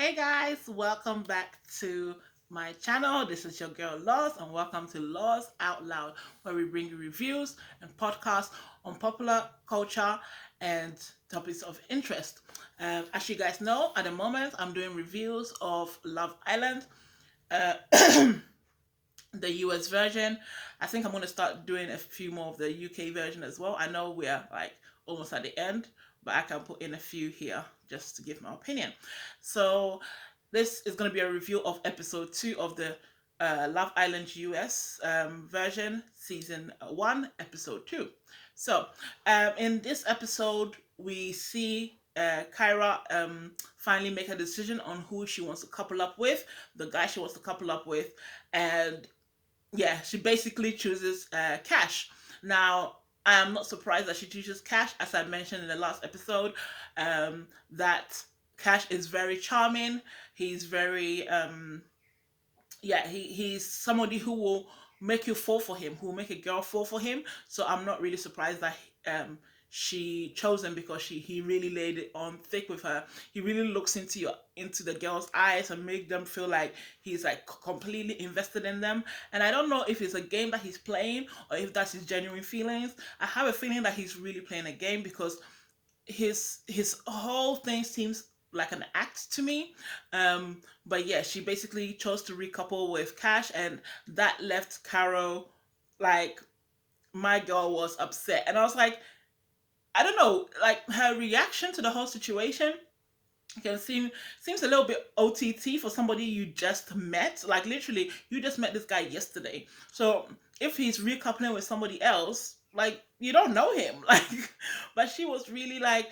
Hey guys, welcome back to my channel. This is your girl Laws, and welcome to Laws Out Loud, where we bring you reviews and podcasts on popular culture and topics of interest. As you guys know, at the moment I'm doing reviews of Love Island, uh, the US version. I think I'm going to start doing a few more of the UK version as well. I know we are like almost at the end, but I can put in a few here just to give my opinion. So this is going to be a review of episode 2 of the Love Island US version, season 1, episode 2. So in this episode, we see Kyra finally make a decision on who she wants to couple up with, the guy she wants to couple up with, and yeah, she basically chooses Cash. Now, I am not surprised that she chooses Cash, as I mentioned in the last episode, that Cash is very charming. He's very, yeah, he's somebody who will make you fall for him, who will make a girl fall for him. So I'm not really surprised that she chose him because he really laid it on thick with her. He really looks into the girl's eyes and make them feel like he's like completely invested in them. And I don't know if it's a game that he's playing or if that's his genuine feelings. I have a feeling that he's really playing a game because his whole thing seems like an act to me. But yeah, she basically chose to recouple with Cash, and that left Caro like, my girl was upset, and I was like, I don't know, like her reaction to the whole situation can seems a little bit OTT for somebody you just met. Like literally, you just met this guy yesterday. So if he's recoupling with somebody else, like you don't know him. Like, but she was really like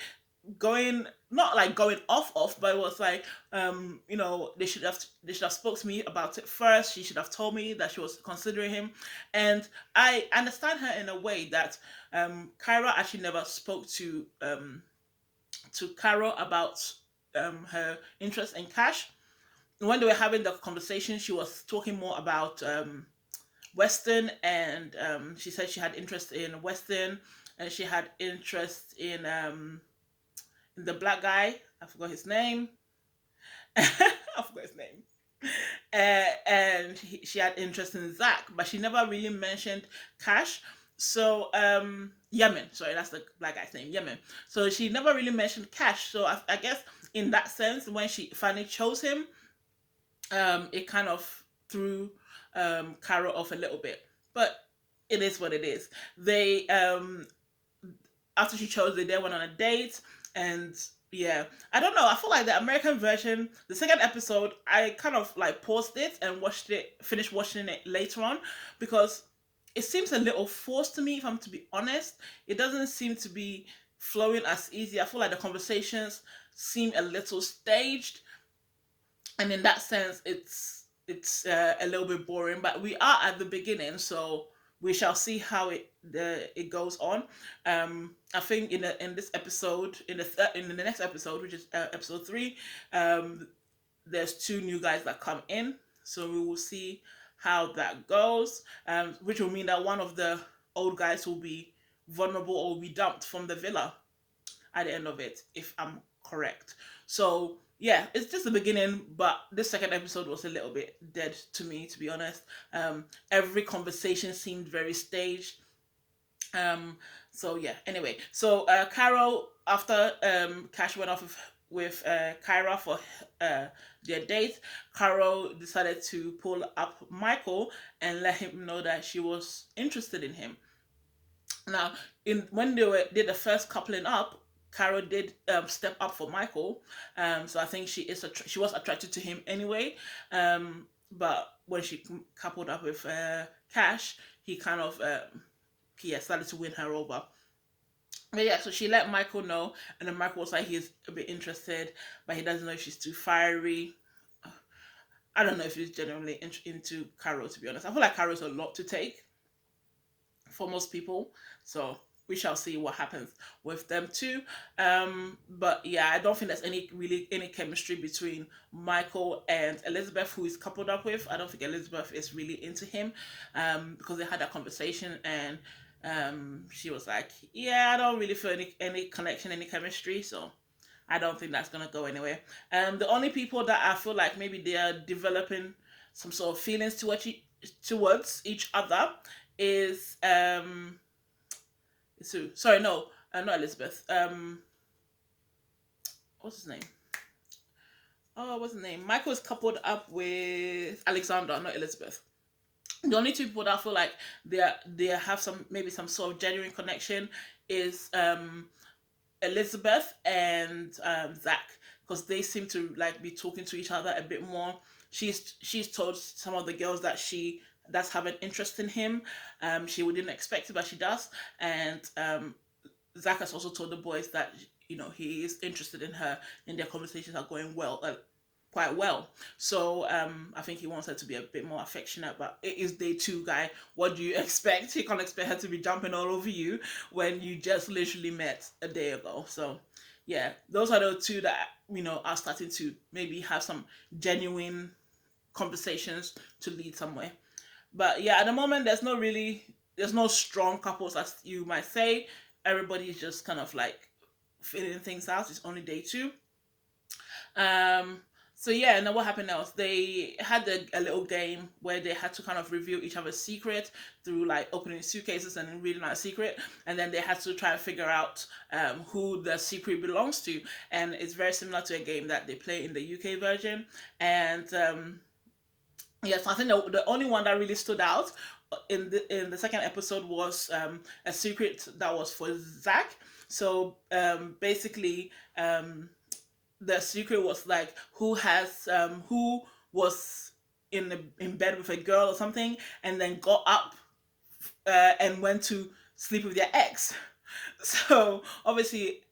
going, not like going off, but it was like, they should have spoke to me about it first. She should have told me that she was considering him, and I understand her in a way that Kyra actually never spoke to Caro about her interest in Cash. When they were having the conversation, she was talking more about Western, and she said she had interest in Western, and she had interest in the black guy. I forgot his name. I forgot his name. And she had interest in Zach, but she never really mentioned Cash. So Yemen, sorry, that's the black guy's name, Yemen. So she never really mentioned Cash. So I guess in that sense, when she finally chose him, it kind of threw Caro off a little bit. But it is what it is. They after she chose, they then went on a date, and yeah, I don't know. I feel like the American version, the second episode, I kind of like paused it and finished watching it later on because it seems a little forced to me. If I'm to be honest, it doesn't seem to be flowing as easy. I feel like the conversations seem a little staged, and in that sense, it's a little bit boring. But we are at the beginning, so we shall see how it goes on. I think in this episode, in the next episode, which is episode 3, um, there's 2 new guys that come in, so we will see how that goes. Which will mean that one of the old guys will be vulnerable or will be dumped from the villa at the end of it, if I'm correct. So yeah, it's just the beginning, but this second episode was a little bit dead to me, to be honest. Every conversation seemed very staged. So yeah. Anyway, so Caro, after Cash went off with Kyra for their date, Caro decided to pull up Michael and let him know that she was interested in him. Now, in when did the first coupling up, Caro did step up for Michael. So I think she was attracted to him anyway. But when she coupled up with Cash, he kind of started to win her over. But yeah, so she let Michael know, and then Michael was like he's a bit interested, but he doesn't know if she's too fiery. I don't know if he's genuinely into Caro, to be honest. I feel like Caro's a lot to take for most people. So we shall see what happens with them too. But yeah, I don't think there's any chemistry between Michael and Elizabeth, who he's coupled up with. I don't think Elizabeth is really into him, because they had that conversation, and she was like, "Yeah, I don't really feel any connection, any chemistry." So I don't think that's gonna go anywhere. The only people that I feel like maybe they are developing some sort of feelings towards each other is Sue. Sorry, no, not Elizabeth. What's his name? Oh, what's his name? Michael's coupled up with Alexandra, not Elizabeth. The only two people that I feel like they have some maybe some sort of genuine connection is Elizabeth and Zach, because they seem to like be talking to each other a bit more. She's told some of the girls that she does have an interest in him. She wouldn't expect it, but she does. And Zach has also told the boys that he is interested in her, and their conversations are going well, quite well. So I think he wants her to be a bit more affectionate. But it is day two, guy. What do you expect? You can't expect her to be jumping all over you when you just literally met a day ago. So yeah, those are the two that are starting to maybe have some genuine conversations to lead somewhere. But yeah, at the moment, there's no strong couples as you might say. Everybody's just kind of like filling things out. It's only day two. Um, so yeah, and then what happened else? They had a little game where they had to kind of reveal each other's secret through like opening suitcases and reading out a secret, and then they had to try and figure out who the secret belongs to. And it's very similar to a game that they play in the UK version. And yes, I think the only one that really stood out in the second episode was a secret that was for Zach. So basically, the secret was like who was in bed with a girl or something, and then got up and went to sleep with their ex. So obviously,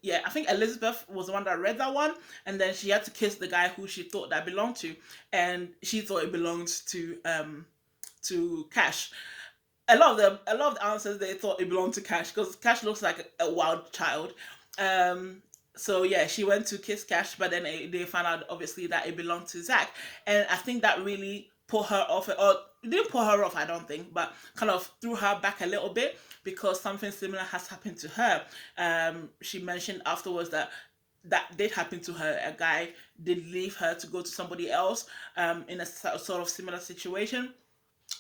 yeah, I think Elizabeth was the one that read that one, and then she had to kiss the guy who she thought that belonged to, and she thought it belonged to Cash. A lot of the answers they thought it belonged to Cash because Cash looks like a wild child. Um, so yeah, she went to kiss Cash, but then they found out obviously that it belonged to Zach, and I think that really put her off, or it didn't put her off, I don't think, but kind of threw her back a little bit because something similar has happened to her. She mentioned afterwards that that did happen to her. A guy did leave her to go to somebody else in a sort of similar situation,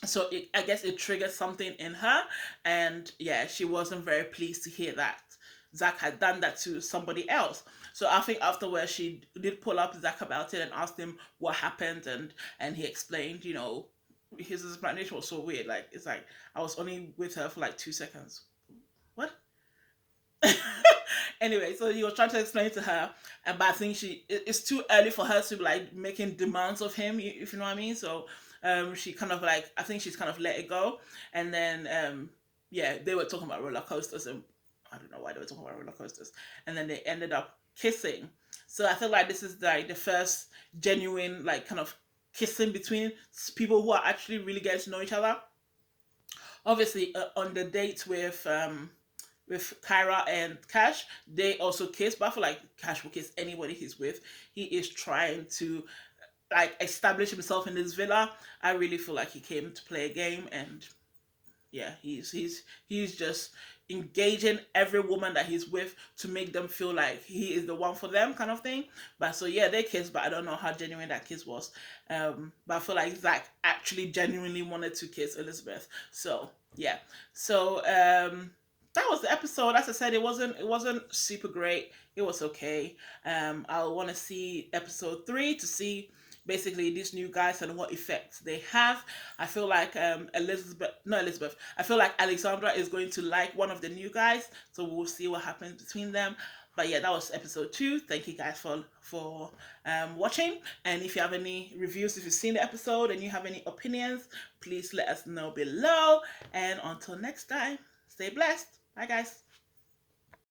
so I guess it triggered something in her, and yeah, she wasn't very pleased to hear that Zach had done that to somebody else. So I think afterwards she did pull up Zach about it and asked him what happened, and he explained, his explanation was so weird. Like it's like I was only with her for like 2 seconds. What? Anyway, so he was trying to explain to her, and but I think it's too early for her to be like making demands of him, if you know what I mean. So she kind of like I think she's kind of let it go, and then yeah, they were talking about roller coasters, and I don't know why they were talking about roller coasters, and then they ended up kissing. So I feel like this is like the first genuine like kind of kissing between people who are actually really getting to know each other. Obviously, on the date with Kyra and Cash, they also kiss, but I feel like Cash will kiss anybody he's with. He is trying to like establish himself in this villa. I really feel like he came to play a game, and yeah, he's just engaging every woman that he's with to make them feel like he is the one for them, kind of thing. But so yeah, they kissed, but I don't know how genuine that kiss was. But I feel like Zach actually genuinely wanted to kiss Elizabeth. So yeah, so that was the episode. As I said, it wasn't super great. It was okay. I want to see episode 3 to see basically these new guys and what effects they have. I feel like not Elizabeth. I feel like Alexandra is going to like one of the new guys, so we'll see what happens between them. But yeah, that was episode 2. Thank you guys for watching. And if you have any reviews, if you've seen the episode and you have any opinions, please let us know below. And until next time, stay blessed. Bye, guys.